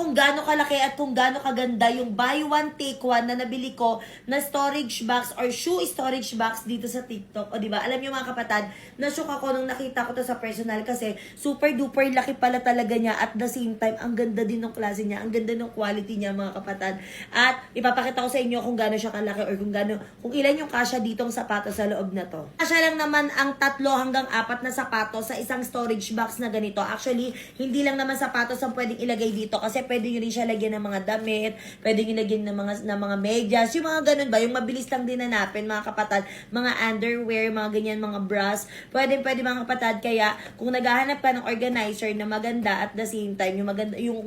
kung gaano kalaki at kung gaano kaganda yung buy one take one na nabili ko na storage box or shoe storage box dito sa TikTok. O diba, alam niyo mga kapatid, na-shock ako nung nakita ko to sa personal kasi super duper laki pala talaga niya at the same time, ang ganda din ng klase niya, ang ganda ng quality niya mga kapatid. At ipapakita ko sa inyo kung gaano siya kalaki or kung ilan yung kasya ditong sapatos sa loob na to. Kasya lang naman ang 3 hanggang 4 na sapatos sa isang storage box na ganito. Actually, hindi lang naman sapatos ang pwedeng ilagay dito kasi pwede nyo rin siya lagyan ng mga damit, pwede nyo lagyan ng mga medyas, yung mga ganun ba, yung mabilis lang din hanapin mga kapatid, mga underwear, mga ganyan, mga bras, pwede mga kapatid. Kaya kung naghahanap ka ng organizer na maganda at the same time, yung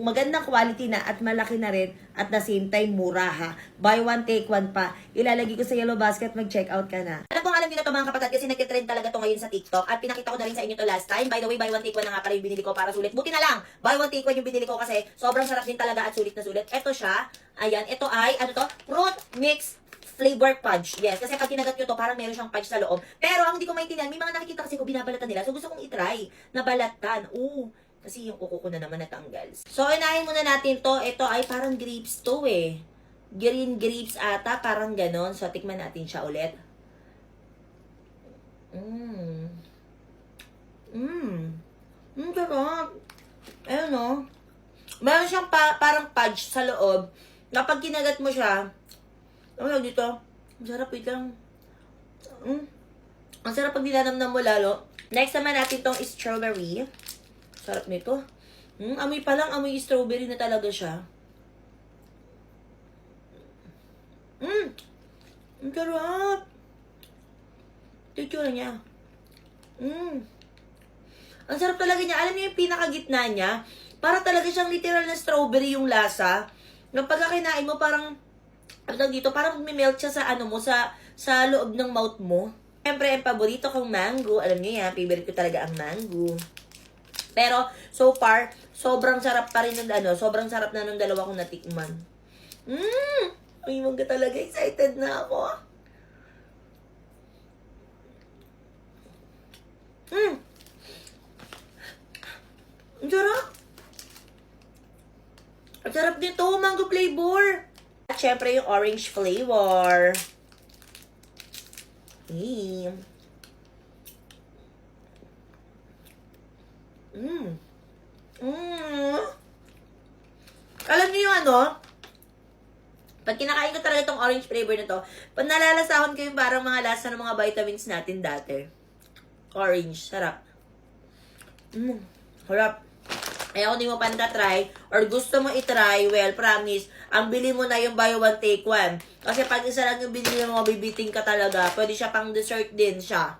magandang quality na at malaki na rin at the same time mura ha, buy one take one pa, ilalagay ko sa yellow basket, mag-check out ka na. Alam niyo na to mga kapatid kasi nagtitrend talaga to ngayon sa TikTok at pinakita ko na rin sa inyo to last time. By the way, buy one take one na nga pala yung binili ko para sulit. Buti na lang, buy one take one yung binili ko kasi sobrang sarap din talaga at sulit na sulit. Ito siya, ayan, ito ay, fruit mix flavor fudge. Yes, kasi pag kinagat nyo to, parang meron siyang fudge sa loob. Pero ang hindi ko maintindihan, may mga nakikita kasi ko binabalatan nila. So gusto kong itry na balatan. Kasi yung kuko ko na naman natanggal. So inahin muna natin to. Ito ay parang grapes to eh. Green grapes ata, parang ganon. So tikman natin siya ulit. Sarap. Ayun o. Meron siyang parang fudge sa loob. Kapag kinagat mo siya, dito, ang sarap lang. Ang sarap pag dinanamnam mo lalo. Next naman natin tong strawberry. Sarap nito. Amoy pa lang, amoy strawberry na talaga siya. Ang sarap. Ito niya. Ang sarap talaga niya. Alam niyo yung pinakagitna niya? Para talaga siyang literal na strawberry yung lasa. Kapag kinain mo, parang, dito, parang mag-melt siya sa sa loob ng mouth mo. Siyempre, ang paborito kong mango. Alam niyo yan, favorite ko talaga ang mango. Pero, so far, sobrang sarap pa rin sobrang sarap na nung dalawa kong natikman. Ay, mangga talaga. Excited na ako. Ang sarap. Ang sarap nito, mango flavor. At syempre yung orange flavor. Alam niyo yung pag kinakain ko talaga itong orange flavor na to, pag nalalasahon ko yung parang mga lasa ng mga vitamins natin dati. Orange, sarap. Sarap. Kaya kung di mo pa na-try, or gusto mo i-try, well, promise, ang bili mo na yung buy one take one. Kasi pag isa lang yung binili mo, bibiting ka talaga. Pwede siya pang dessert din siya.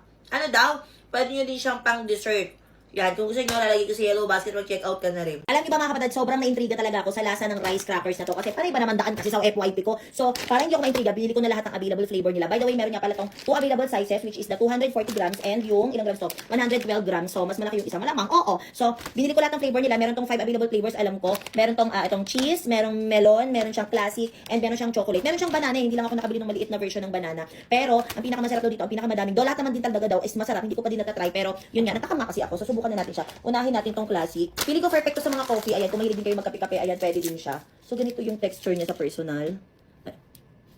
Pwede nyo din siyang pang dessert. Yan, kung gusto nyo, lalagay ko sa yellow basket, mag-check out ka na rin. Alam niyo ba mga kapatid, sobrang na-intriga talaga ako sa lasa ng rice crackers na to. Kasi parang iba naman daan kasi sa FYP ko. So, parang hindi ako na-intriga, binili ko na lahat ng available flavor nila. By the way, meron nga pala tong 2 available sizes, which is the 240 grams and yung, ilang grams to? 112 grams. So, mas malaki yung isa. Malamang, oo. So, binili ko lahat ng flavor nila. Meron tong 5 available flavors, alam ko. Meron tong itong cheese, merong melon, meron siyang classic, and meron siyang chocolate. Meron siyang banana, hindi lang ako nakabili ng maliit na version ng banana. Pero, ang pinakamasarap daw dito, ang pinakamadaming, lahat naman din talaga daw is masarap. Hindi ko pa din natatry, pero yun nga, natakam kasi ako. So, subukan na natin siya. Unahin natin tong classic. Pili ko perfecto sa mga coffee. Ayan, kung mahilig din kayo magkape-kape, ayan, pwede din siya. So, ganito yung texture niya sa personal. Ay,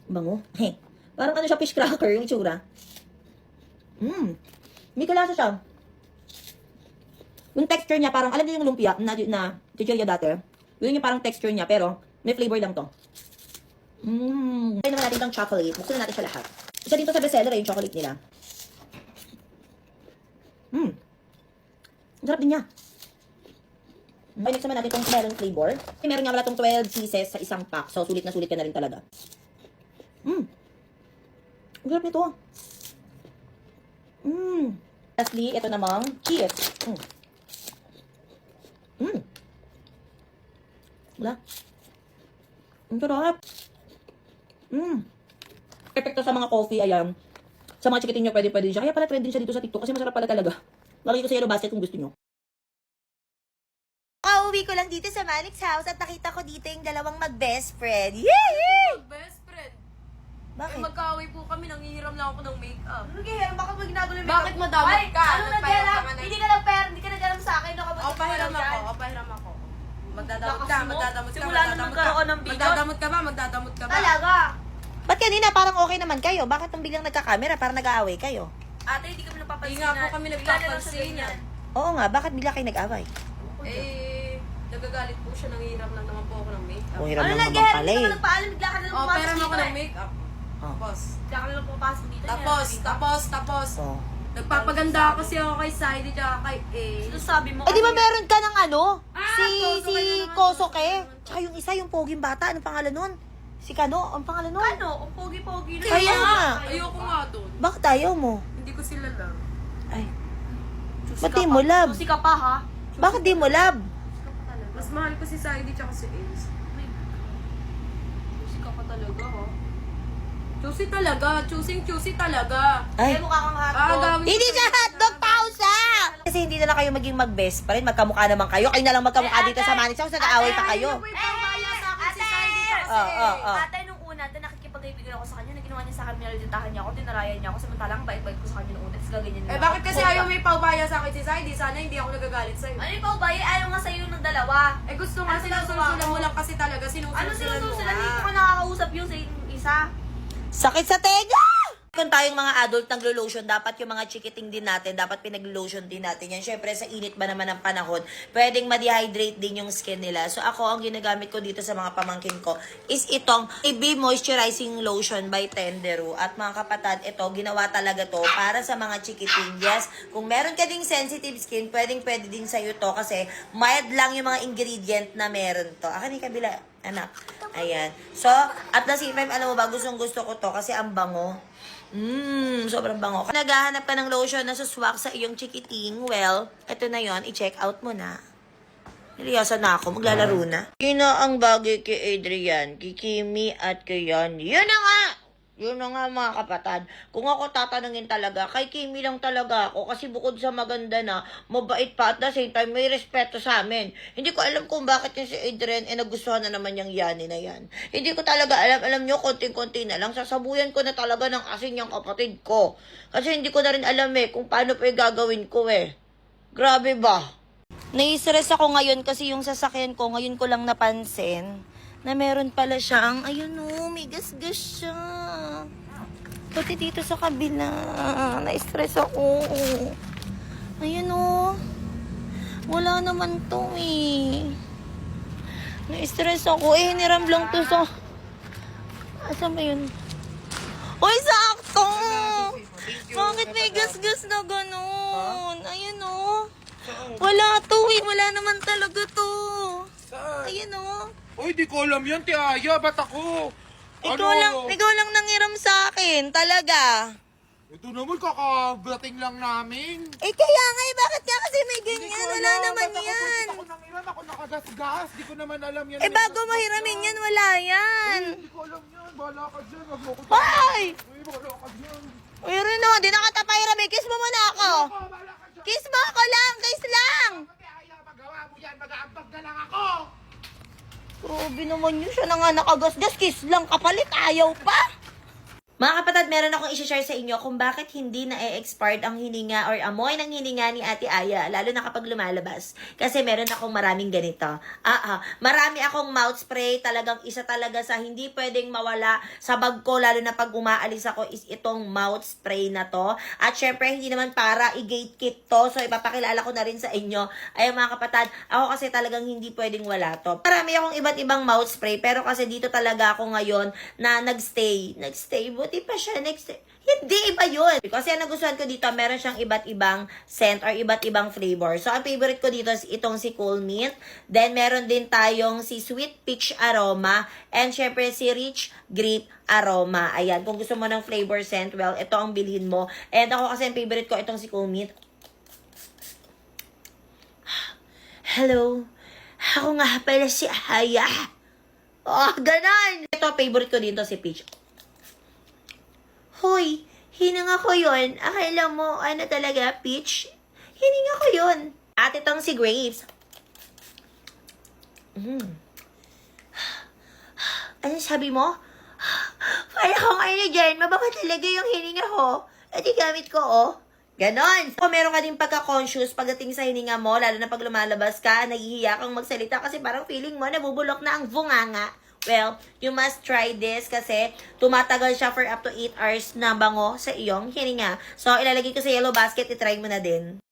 bango. Parang siya, fish cracker, yung itsura. May kalasa siya. Yung texture niya, parang, alam niyo yung lumpia na chichirya dati. Yun yung parang texture niya, pero may flavor lang to. Try naman natin itong chocolate. Buksan na natin siya lahat. Isa dito sa bestseller yung chocolate nila. Ang sarap din niya. Next naman natin itong melon flavor. Meron nga wala itong 12 pieces sa isang pack. So, sulit na sulit ka na rin talaga. Ang sarap nito. Lastly, ito namang cheese. Wala. Ang sarap. Perfecto sa mga coffee, ayan. Sa mga chikitin nyo, pwede siya. Kaya pala trending siya dito sa TikTok kasi masarap pala talaga. Lagay ko sa yellow basket kung gusto nyo. Kauwi ko lang dito sa Malik's house at nakita ko dito yung dalawang mag-best friend. Yay! Best friend. Bakit? Magkaaway po kami, nangihiram lang ako ng makeup. Naghihiram, bakit mo ginagawa yung makeup? Bakit madamot ka? Ano naghihiram? Hindi ka naghihiram sa akin. O, pahiram ako. Magdadamot Lakas ka, mo. magdadamot ka, Simula nung nagkaroon ng bigot. Magdadamot ka ba? Magdadamot ka ba? Talaga. Ba't kanina parang okay naman kayo? Bakit nung biglang nagka-camera parang nag-aaway kayo? Ate, hindi kami napapansin. Hindi nga po kami Bigla na lang siya nagpapansin ganyan. yan. Oo nga, bakit bigla kayo nag-away? Nagagalit po siya, nangihiram lang naman po ako ng makeup. Oh, hiram Ano lang na, naman Gary? pala Hindi eh. ka nagpaalam. Bigla ka na lang Oh, pumasok pero ako dito ng eh. makeup. Tapos, Bigla ka na lang pumapasok dito. tapos. Oh. Nagpapaganda kasi ako kay Saidi at kay A. Ano sabi mo? Eh, di ba meron ka ng ano? Kosoke na naman. Kosoke. Tsaka yung isa, yung poging bata. Anong pangalan nun? Si Kano? Ang pangalan nun? Ano? Ang pogi-pogi na. Kaya nga. Ayoko nga doon. Bakit ayaw mo? Hindi ko sila love. Ay. Ba't di mo love? Susi ka pa ha? Bakit di mo love? Mas mahal ko si Saidi tsaka si Ace. Susi ka pa talaga ha? Choosy talaga. Choosy talaga. Ay. Eh, mukha kang hotdog. Gagawin Hindi siya hotdog pausa! Kasi hindi na lang kayo maging mag-best friend. Magkamukha naman kayo. Kayo na lang magkamukha dito sa Manix House. Nag-aaway pa kayo. Ate, nung una, nakikipag-ibigan ako sa kanya, na ginawa niya sa akin, nilalitahan niya ako, tinarayan niya ako, samantalang bait-bait ko sa kanya nung una, tapos gaganyan niya. bakit kasi ayaw may paubaya sa akin si Saidi? Sana hindi ako nagagalit sa'yo. Ano yung paubaya? Ayaw nga sa'yo ng dalawa. Gusto nga Ano sinusulan ginagawa mo mo? lang kasi talaga. Ano Sinusulan sinususulan? Hindi ko ka nakakausap yung sa isa. Sakit sa tenga! Kung tayong mga adult naglo-lotion, dapat yung mga chikiting din natin, dapat pinag-lotion din natin yan. Siyempre, sa init ba naman ng panahon, pwedeng ma-dehydrate din yung skin nila. So, ako, ang ginagamit ko dito sa mga pamangkin ko is itong AB Moisturizing Lotion by Tenderu. At mga kapatid, ito, ginawa talaga to para sa mga chikiting. Yes, kung meron ka ding sensitive skin, pwede din sa'yo to kasi mild lang yung mga ingredient na meron to. Akin yung kabila, anak. Ayan. So, at the same time, alam mo ba, gusto ko to kasi ang bango. Sobrang bango. Kung naghahanap ka ng lotion na suswak sa iyong chikiting, well, eto na yon, i-check out mo na. Niliyasan na ako, maglalaro na. Yun na ang bagay kay Adrian, kay Kimi at kay Yanni. Yun na nga! Yun na nga mga kapatid. Kung ako tatanungin talaga, kay Kimi lang talaga ako kasi bukod sa maganda na, mabait pa at the same time may respeto sa amin. Hindi ko alam kung bakit yung si Adrian nagustuhan na naman yung Yani na yan. Hindi ko talaga alam. Alam nyo, konting-konti na lang. Sasabuyan ko na talaga ng asin yung kapatid ko. Kasi hindi ko na rin alam kung paano pa yung gagawin ko Grabe ba? Nai-stress ako ngayon kasi yung sasakyan ko, ngayon ko lang napansin na meron pala siyang, ayun may gas-gas siya. Pati dito sa kabila, na-stress ako. Ayun wala naman to Na-stress ako, hiniram lang to sa, asan ba yun? Uy, sakto! Bakit may gas-gas na ganun? Ayun wala to wala naman talaga to. Ayun Uy, di ko alam yan, Tiaya. Ba't ako? Ikaw lang nangiram sa akin, talaga. Ito naman, kakadating lang namin. Kaya nga bakit nga kasi may ganyan? Wala naman yan. Ako nang ilan, ako nakagas-gas. Di ko naman alam yan. Bago mahiramin yan, wala yan. Di ko alam yan. Bahala ka dyan. Wag mo ko Hoy! Uy, bahala ka dyan. Uy, Rino, di na kita pahiramin. Kiss mo muna ako. Bahala ka dyan. Kiss mo ako lang, kiss lang. Tiaya, magawa mo yan. Mag-aambag na lang ako. Grabe naman yun. Siya na nga nakagasgas. Kiss lang kapalit. Ayaw pa. Mga kapatid, meron akong i-share sa inyo kung bakit hindi na-expired ang hininga or amoy ng hininga ni Ate Aya, lalo na kapag lumalabas. Kasi meron akong maraming ganito. Marami akong mouth spray, talagang isa talaga sa hindi pwedeng mawala sa bag ko, lalo na pag umaalis ako, is itong mouth spray na to. At syempre, hindi naman para i-gatekeep to, so ipapakilala ko na rin sa inyo. Ay mga kapatid, ako kasi talagang hindi pwedeng wala to. Marami akong iba't ibang mouth spray, pero kasi dito talaga ako ngayon na nagstay, buti pa siya next. Hindi, iba yun. Kasi ang nagustuhan ko dito, meron siyang iba't ibang scent or iba't ibang flavor. So, ang favorite ko dito is itong si Cool Mint. Then, meron din tayong si Sweet Peach Aroma. And, syempre, si Rich Grape Aroma. Ayan, kung gusto mo ng flavor scent, well, ito ang bilhin mo. And ako kasi ang favorite ko, itong si Cool Mint. Hello. Ako nga pala si Aya. Ganon. Ito, favorite ko dito si Peach. Hoy, hininga ko yun. Akala mo, talaga, Peach? Hininga ko yun. At itong si Grapes. Ano sabi mo? Wala akong dyan. Mabango talaga yung hininga ko. At gamit ko, Ganon. Kung meron ka din pagka-conscious pagdating sa hininga mo, lalo na pag lumalabas ka, nahihiya kang magsalita kasi parang feeling mo nabubulok na ang bunganga. Well, you must try this kasi tumatagal siya for up to 8 hours na bango sa iyong hininga. So, ilalagay ko sa yellow basket, itry mo na din.